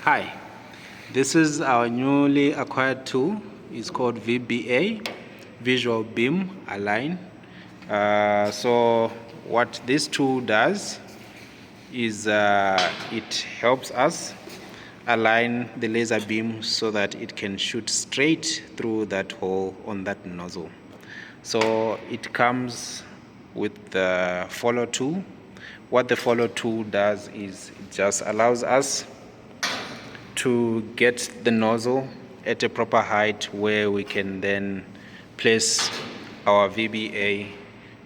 Hi, this is our newly acquired tool. It's called VBA, Visual Beam Align. So what this tool does is it helps us align the laser beam so that it can shoot straight through that hole on that nozzle. So it comes with the follow tool. What the follow tool does is it just allows us to get the nozzle at a proper height where we can then place our VBA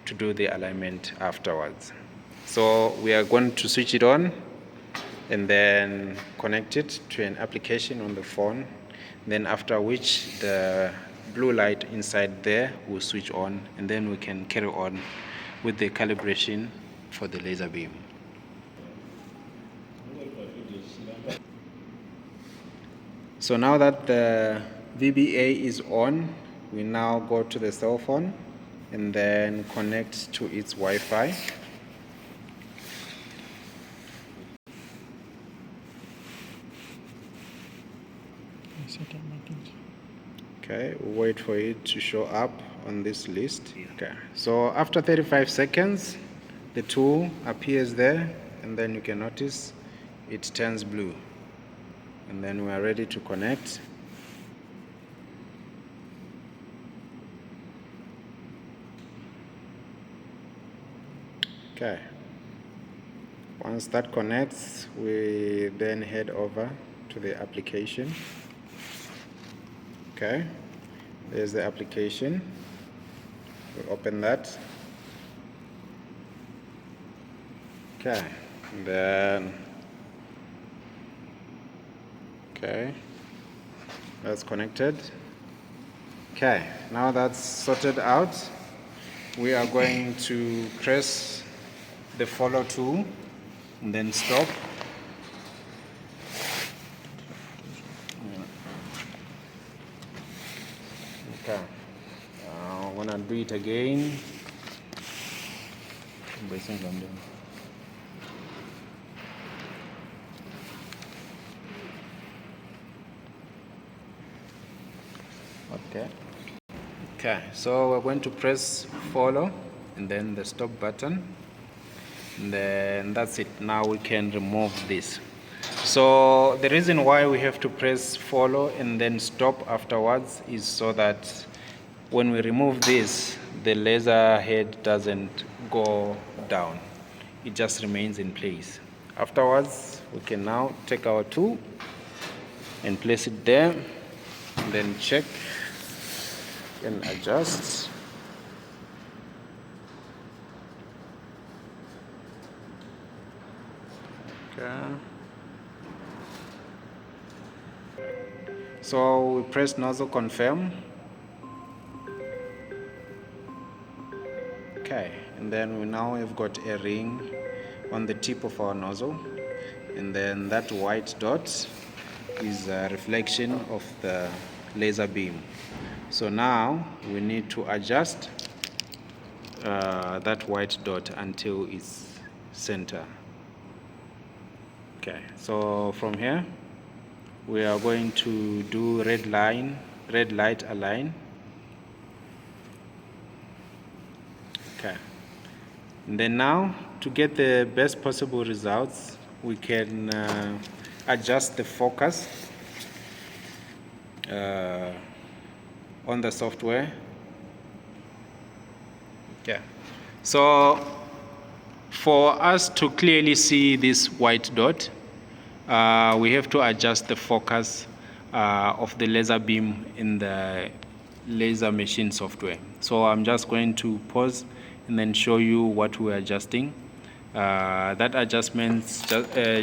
to do the alignment afterwards. So we are going to switch it on and then connect it to an application on the phone, then after which the blue light inside there will switch on, and then we can carry on with the calibration for the laser beam. So now that the VBA is on, we now go to the cell phone and then connect to its Wi-Fi. Okay, we'll wait for it to show up on this list. Okay, so after 35 seconds, the tool appears there, and then you can notice it turns blue. And then we are ready to connect. Okay. Once that connects, we then head over to the application. Okay. There's the application. We open that. Okay. And then okay, that's connected. Okay, now that's sorted out, we are going to press the follow tool and then stop. Okay, I'm gonna do it again. Okay, so we're going to press follow and then the stop button, and then that's it. Now we can remove this. So the reason why we have to press follow and then stop afterwards is so that when we remove this, the laser head doesn't go down. It just remains in place. Afterwards, we can now take our tool and place it there, and then check and adjust. Okay. So we press nozzle confirm. Okay, and then we now have got a ring on the tip of our nozzle, and then that white dot is a reflection of the laser beam. So now we need to adjust that white dot until it's center. Okay, so from here we are going to do red light align. Okay, and then now to get the best possible results, we can adjust the focus on the software. Yeah. So for us to clearly see this white dot, we have to adjust the focus of the laser beam in the laser machine software. So I'm just going to pause and then show you what we're adjusting. That adjustment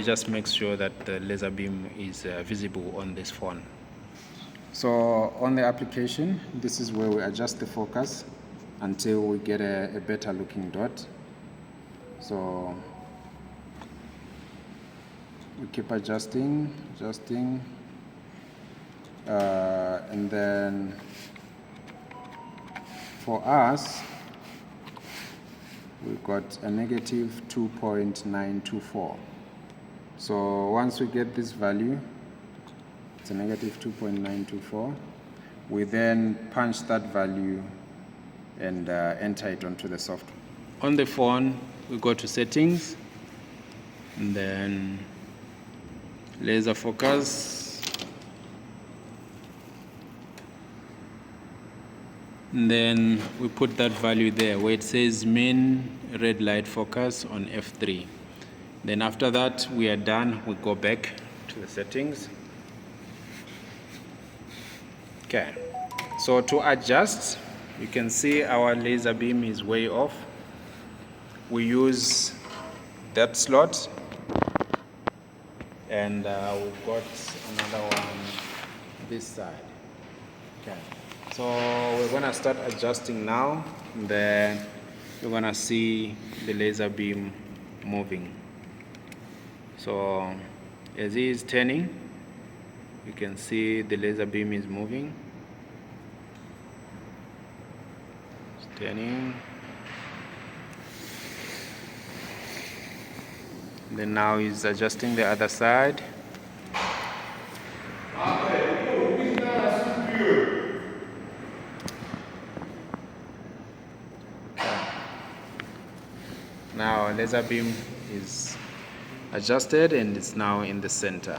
just makes sure that the laser beam is visible on this phone. So on the application, this is where we adjust the focus until we get a better looking dot. So we keep adjusting, and then for us, we've got a negative 2.924. So once we get this value, It's a negative 2.924. We then punch that value and enter it onto the software. On the phone, we go to settings, and then laser focus, and then we put that value there where it says min red light focus on F3. Then after that we are done, we go back to the settings. Okay, so to adjust, you can see our laser beam is way off. We use that slot, and we've got another one this side. Okay, so we're gonna start adjusting now, and then you're gonna see the laser beam moving. So as he is turning, you can see the laser beam is moving. It's turning. Then now he's adjusting the other side. Now laser beam is adjusted and it's now in the center.